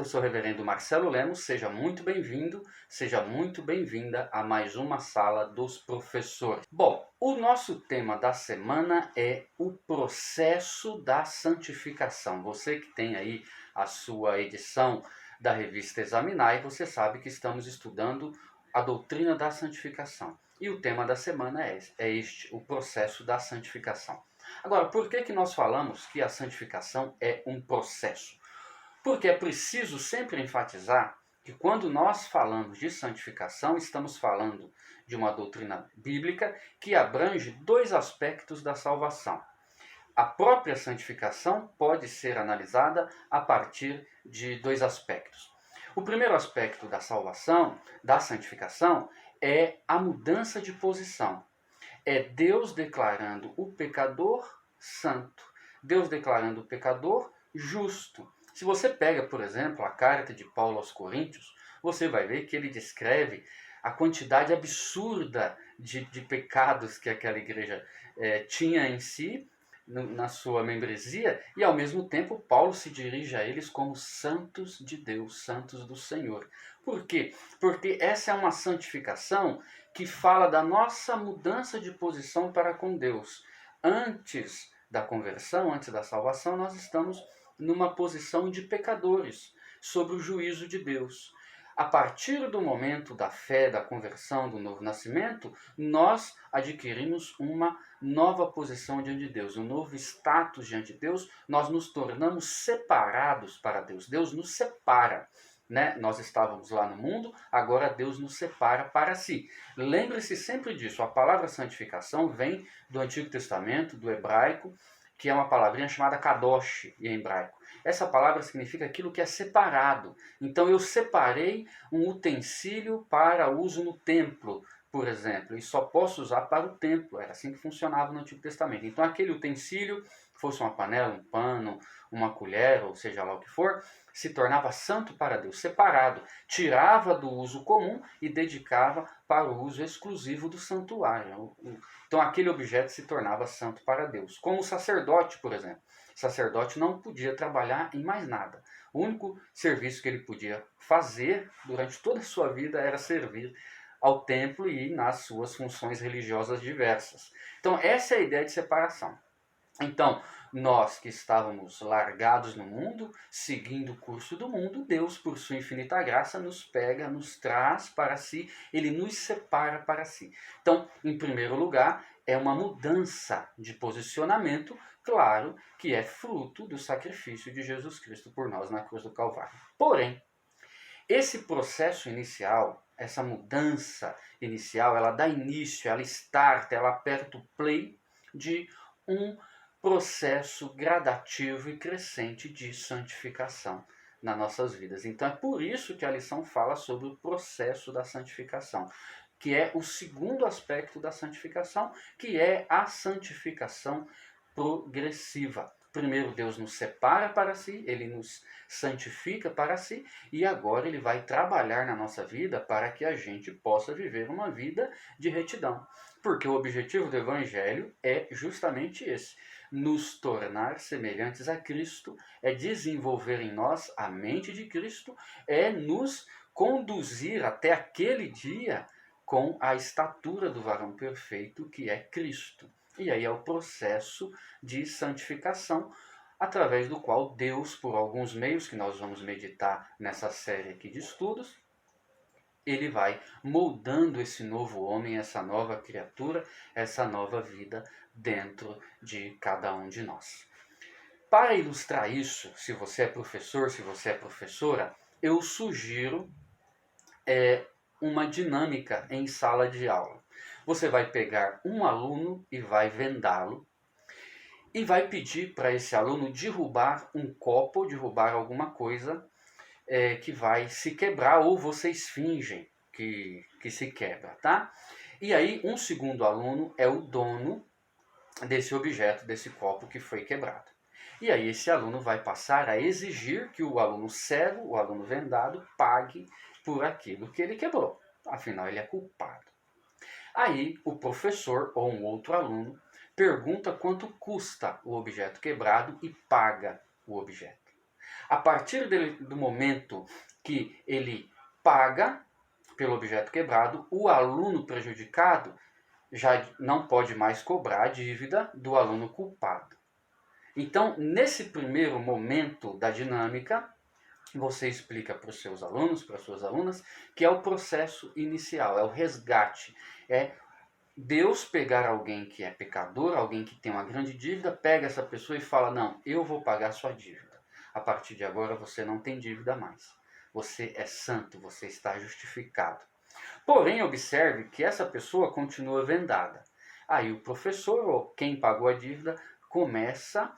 Eu sou o reverendo Marcelo Lemos, seja muito bem-vindo, seja muito bem-vinda a mais uma Sala dos Professores. Bom, o nosso tema da semana é o processo da santificação. Você que tem aí a sua edição da revista Examinai, você sabe que estamos estudando a doutrina da santificação. E o tema da semana é este, o processo da santificação. Agora, por que nós falamos que a santificação é um processo? Porque é preciso sempre enfatizar que quando nós falamos de santificação, estamos falando de uma doutrina bíblica que abrange dois aspectos da salvação. A própria santificação pode ser analisada a partir de dois aspectos. O primeiro aspecto da salvação, da santificação, é a mudança de posição. É Deus declarando o pecador santo, Deus declarando o pecador justo. Se você pega, por exemplo, a carta de Paulo aos Coríntios, você vai ver que ele descreve a quantidade absurda de pecados que aquela igreja tinha em si, na sua membresia, e ao mesmo tempo Paulo se dirige a eles como santos de Deus, santos do Senhor. Por quê? Porque essa é uma santificação que fala da nossa mudança de posição para com Deus. Antes da conversão, antes da salvação, nós estamos numa posição de pecadores, sob o juízo de Deus. A partir do momento da fé, da conversão, do novo nascimento, nós adquirimos uma nova posição diante de Deus, um novo status diante de Deus, nós nos tornamos separados para Deus. Deus nos separa. Né? Nós estávamos lá no mundo, agora Deus nos separa para si. Lembre-se sempre disso, a palavra santificação vem do Antigo Testamento, do hebraico, que é uma palavrinha chamada kadosh em hebraico. Essa palavra significa aquilo que é separado. Então eu separei um utensílio para uso no templo, por exemplo, e só posso usar para o templo. Era assim que funcionava no Antigo Testamento. Então aquele utensílio, fosse uma panela, um pano, uma colher, ou seja lá o que for, se tornava santo para Deus, separado. Tirava do uso comum e dedicava para o uso exclusivo do santuário. Então aquele objeto se tornava santo para Deus. Como o sacerdote, por exemplo. O sacerdote não podia trabalhar em mais nada. O único serviço que ele podia fazer durante toda a sua vida era servir ao templo e nas suas funções religiosas diversas. Então essa é a ideia de separação. Então, nós que estávamos largados no mundo, seguindo o curso do mundo, Deus, por sua infinita graça, nos pega, nos traz para si, ele nos separa para si. Então, em primeiro lugar, é uma mudança de posicionamento, claro, que é fruto do sacrifício de Jesus Cristo por nós na cruz do Calvário. Porém, esse processo inicial, essa mudança inicial, ela dá início, ela starta, ela aperta o play de um processo gradativo e crescente de santificação nas nossas vidas. Então é por isso que a lição fala sobre o processo da santificação, que é o segundo aspecto da santificação, que é a santificação progressiva. Primeiro Deus nos separa para si, ele nos santifica para si, e agora ele vai trabalhar na nossa vida para que a gente possa viver uma vida de retidão. Porque o objetivo do Evangelho é justamente esse: nos tornar semelhantes a Cristo, é desenvolver em nós a mente de Cristo, é nos conduzir até aquele dia com a estatura do varão perfeito que é Cristo. E aí é o processo de santificação, através do qual Deus, por alguns meios que nós vamos meditar nessa série aqui de estudos, ele vai moldando esse novo homem, essa nova criatura, essa nova vida dentro de cada um de nós. Para ilustrar isso, se você é professor, se você é professora, eu sugiro uma dinâmica em sala de aula. Você vai pegar um aluno e vai vendá-lo e vai pedir para esse aluno derrubar um copo, derrubar alguma coisa que vai se quebrar, ou vocês fingem que se quebra, tá? E aí um segundo aluno é o dono desse objeto, desse copo que foi quebrado. E aí esse aluno vai passar a exigir que o aluno cego, o aluno vendado, pague por aquilo que ele quebrou. Afinal, ele é culpado. Aí o professor ou um outro aluno pergunta quanto custa o objeto quebrado e paga o objeto. A partir do momento que ele paga pelo objeto quebrado, o aluno prejudicado já não pode mais cobrar a dívida do aluno culpado. Então, nesse primeiro momento da dinâmica, você explica para os seus alunos, para as suas alunas, que é o processo inicial, é o resgate, é Deus pegar alguém que é pecador, alguém que tem uma grande dívida, pega essa pessoa e fala, não, eu vou pagar sua dívida. A partir de agora você não tem dívida mais. Você é santo, você está justificado. Porém, observe que essa pessoa continua vendada. Aí o professor, ou quem pagou a dívida, começa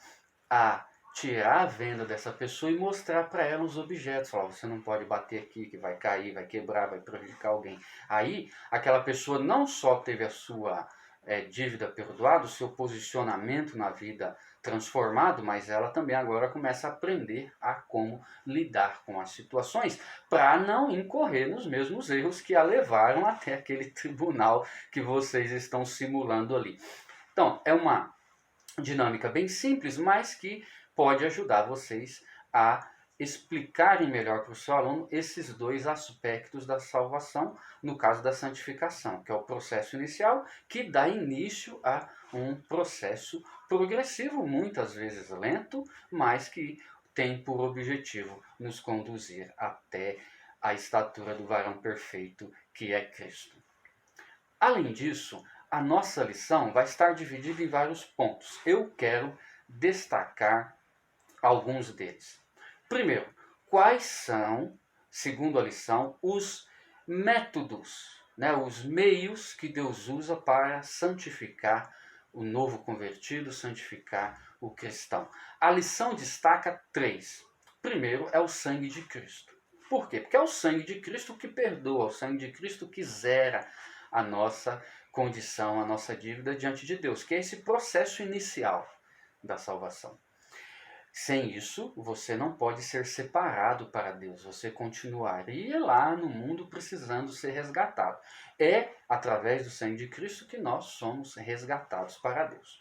a tirar a venda dessa pessoa e mostrar para ela os objetos. Falar, você não pode bater aqui, que vai cair, vai quebrar, vai prejudicar alguém. Aí, aquela pessoa não só teve a sua dívida perdoada, o seu posicionamento na vida transformado, mas ela também agora começa a aprender a como lidar com as situações para não incorrer nos mesmos erros que a levaram até aquele tribunal que vocês estão simulando ali. Então, é uma dinâmica bem simples, mas que pode ajudar vocês a explicarem melhor para o seu aluno esses dois aspectos da salvação, no caso da santificação, que é o processo inicial, que dá início a um processo progressivo, muitas vezes lento, mas que tem por objetivo nos conduzir até a estatura do varão perfeito, que é Cristo. Além disso, a nossa lição vai estar dividida em vários pontos. Eu quero destacar alguns deles. Primeiro, quais são, segundo a lição, os métodos, os meios que Deus usa para santificar o novo convertido, santificar o cristão. A lição destaca 3. Primeiro é o sangue de Cristo. Por quê? Porque é o sangue de Cristo que perdoa, o sangue de Cristo que zera a nossa condição, a nossa dívida diante de Deus, que é esse processo inicial da salvação. Sem isso, você não pode ser separado para Deus. Você continuaria lá no mundo precisando ser resgatado. É através do sangue de Cristo que nós somos resgatados para Deus.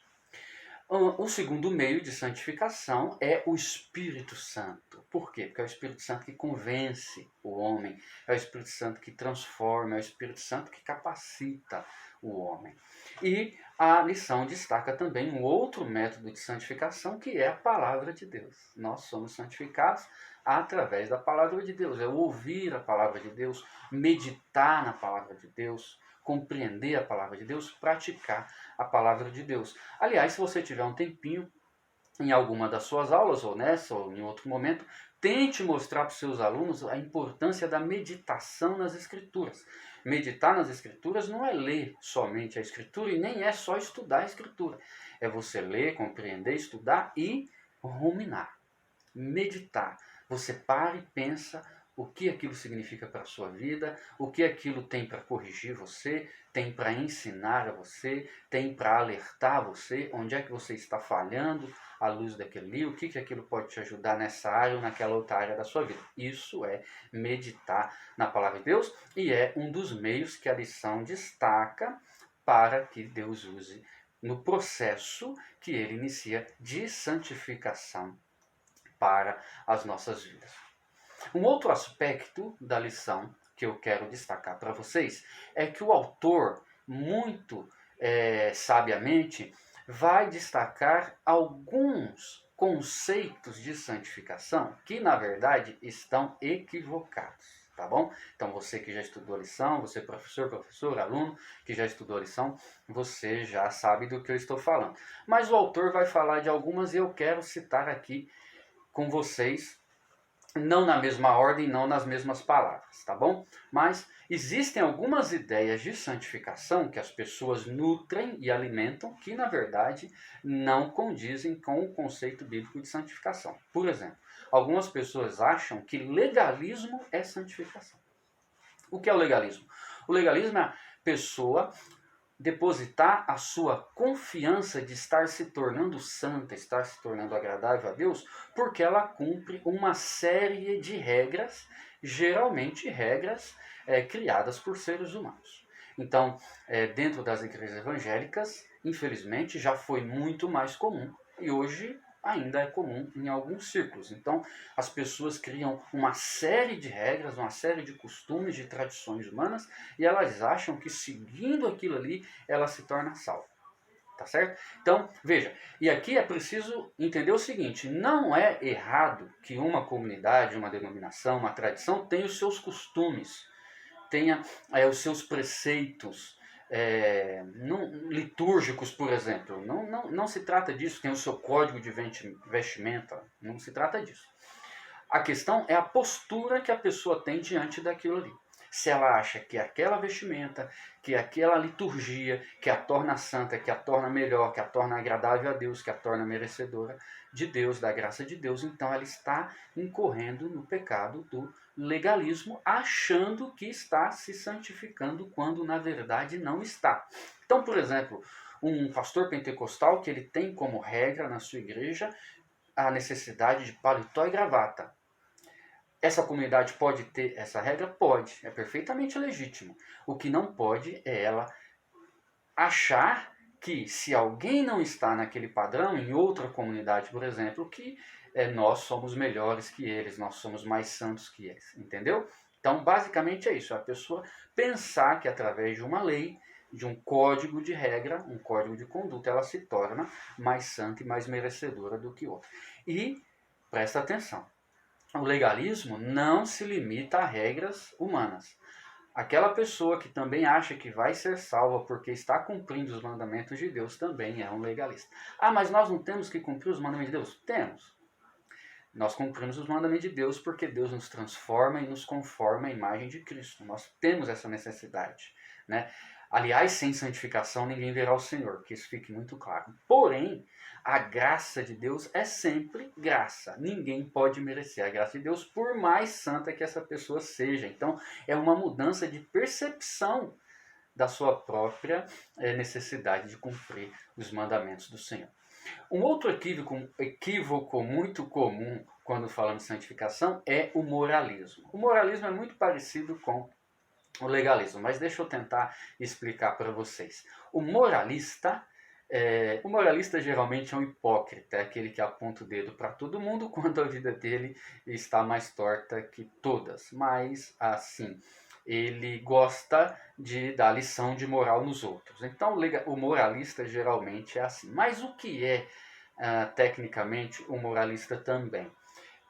O segundo meio de santificação é o Espírito Santo. Por quê? Porque é o Espírito Santo que convence o homem, é o Espírito Santo que transforma, é o Espírito Santo que capacita o homem. E a lição destaca também um outro método de santificação, que é a palavra de Deus. Nós somos santificados através da palavra de Deus, é ouvir a palavra de Deus, meditar na palavra de Deus, compreender a palavra de Deus, praticar a palavra de Deus. Aliás, se você tiver um tempinho em alguma das suas aulas, ou nessa, ou em outro momento, tente mostrar para os seus alunos a importância da meditação nas Escrituras. Meditar nas Escrituras não é ler somente a Escritura e nem é só estudar a Escritura. É você ler, compreender, estudar e ruminar, meditar. Você para e pensa o que aquilo significa para a sua vida, o que aquilo tem para corrigir você, tem para ensinar a você, tem para alertar você, onde é que você está falhando à luz daquele livro, o que aquilo pode te ajudar nessa área ou naquela outra área da sua vida. Isso é meditar na palavra de Deus e é um dos meios que a lição destaca para que Deus use no processo que ele inicia de santificação para as nossas vidas. Um outro aspecto da lição que eu quero destacar para vocês é que o autor, muito sabiamente, vai destacar alguns conceitos de santificação que, na verdade, estão equivocados. Tá bom? Então, você que já estudou a lição, você professor, aluno que já estudou a lição, você já sabe do que eu estou falando. Mas o autor vai falar de algumas e eu quero citar aqui com vocês, não na mesma ordem, não nas mesmas palavras, tá bom? Mas existem algumas ideias de santificação que as pessoas nutrem e alimentam que, na verdade, não condizem com o conceito bíblico de santificação. Por exemplo, algumas pessoas acham que legalismo é santificação. O que é o legalismo? O legalismo é a pessoa depositar a sua confiança de estar se tornando santa, estar se tornando agradável a Deus, porque ela cumpre uma série de regras, geralmente regras criadas por seres humanos. Então, dentro das igrejas evangélicas, infelizmente, já foi muito mais comum, e hoje ainda é comum em alguns círculos. Então, as pessoas criam uma série de regras, uma série de costumes, de tradições humanas, e elas acham que seguindo aquilo ali, ela se torna salva. Tá certo? Então, veja, e aqui é preciso entender o seguinte, não é errado que uma comunidade, uma denominação, uma tradição tenha os seus costumes, tenha os seus preceitos litúrgicos, por exemplo. Não se trata disso, tem o seu código de vestimenta, não se trata disso. A questão é a postura que a pessoa tem diante daquilo ali. Se ela acha que aquela vestimenta, que aquela liturgia, que a torna santa, que a torna melhor, que a torna agradável a Deus, que a torna merecedora de Deus, da graça de Deus, então ela está incorrendo no pecado do legalismo, achando que está se santificando, quando na verdade não está. Então, por exemplo, um pastor pentecostal que ele tem como regra na sua igreja a necessidade de paletó e gravata. Essa comunidade pode ter essa regra? Pode, é perfeitamente legítimo. O que não pode é ela achar que se alguém não está naquele padrão, em outra comunidade, por exemplo, que nós somos melhores que eles, nós somos mais santos que eles, entendeu? Então, basicamente é isso, a pessoa pensar que através de uma lei, de um código de regra, um código de conduta, ela se torna mais santa e mais merecedora do que outra. E, presta atenção, o legalismo não se limita a regras humanas. Aquela pessoa que também acha que vai ser salva porque está cumprindo os mandamentos de Deus também é um legalista. Ah, mas nós não temos que cumprir os mandamentos de Deus? Temos. Nós cumprimos os mandamentos de Deus porque Deus nos transforma e nos conforma à imagem de Cristo. Nós temos essa necessidade, né? Aliás, sem santificação ninguém verá o Senhor, que isso fique muito claro. Porém, a graça de Deus é sempre graça. Ninguém pode merecer a graça de Deus, por mais santa que essa pessoa seja. Então, é uma mudança de percepção da sua própria necessidade de cumprir os mandamentos do Senhor. Um outro equívoco muito comum quando falamos de santificação é o moralismo. O moralismo é muito parecido com o legalismo, mas deixa eu tentar explicar para vocês. O moralista geralmente é um hipócrita, é aquele que aponta o dedo para todo mundo quando a vida dele está mais torta que todas. Mas, assim, ele gosta de dar lição de moral nos outros. Então, o moralista geralmente é assim. Mas o que é, tecnicamente, o moralista também?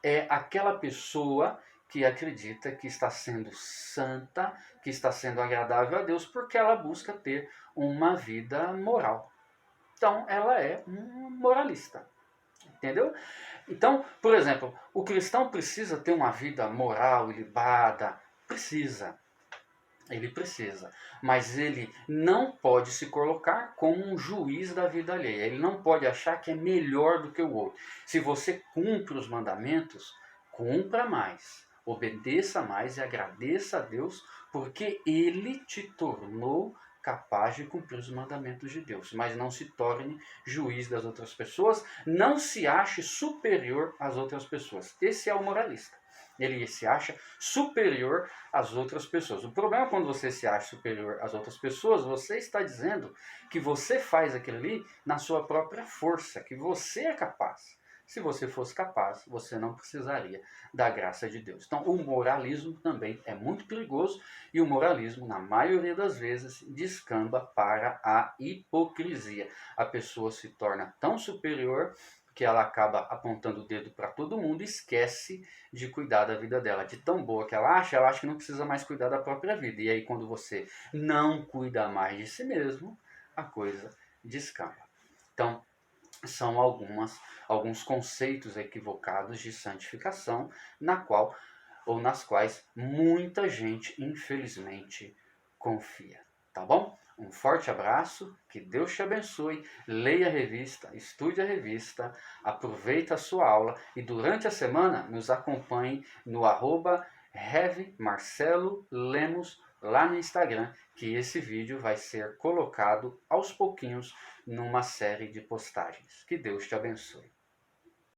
É aquela pessoa que acredita que está sendo santa, que está sendo agradável a Deus, porque ela busca ter uma vida moral. Então, ela é um moralista. Entendeu? Então, por exemplo, o cristão precisa ter uma vida moral, ilibada. Precisa. Ele precisa. Mas ele não pode se colocar como um juiz da vida alheia. Ele não pode achar que é melhor do que o outro. Se você cumpre os mandamentos, cumpra mais. Obedeça mais e agradeça a Deus, porque Ele te tornou capaz de cumprir os mandamentos de Deus. Mas não se torne juiz das outras pessoas, não se ache superior às outras pessoas. Esse é o moralista. Ele se acha superior às outras pessoas. O problema é quando você se acha superior às outras pessoas, você está dizendo que você faz aquilo ali na sua própria força, que você é capaz. Se você fosse capaz, você não precisaria da graça de Deus. Então, o moralismo também é muito perigoso e o moralismo, na maioria das vezes, descamba para a hipocrisia. A pessoa se torna tão superior que ela acaba apontando o dedo para todo mundo e esquece de cuidar da vida dela. De tão boa que ela acha que não precisa mais cuidar da própria vida. E aí, quando você não cuida mais de si mesmo, a coisa descamba. Então, são alguns conceitos equivocados de santificação nas quais muita gente, infelizmente, confia. Tá bom? Um forte abraço, que Deus te abençoe, leia a revista, estude a revista, aproveite a sua aula e durante a semana nos acompanhe no @RevMarceloLemos lá no Instagram, que esse vídeo vai ser colocado aos pouquinhos numa série de postagens. Que Deus te abençoe.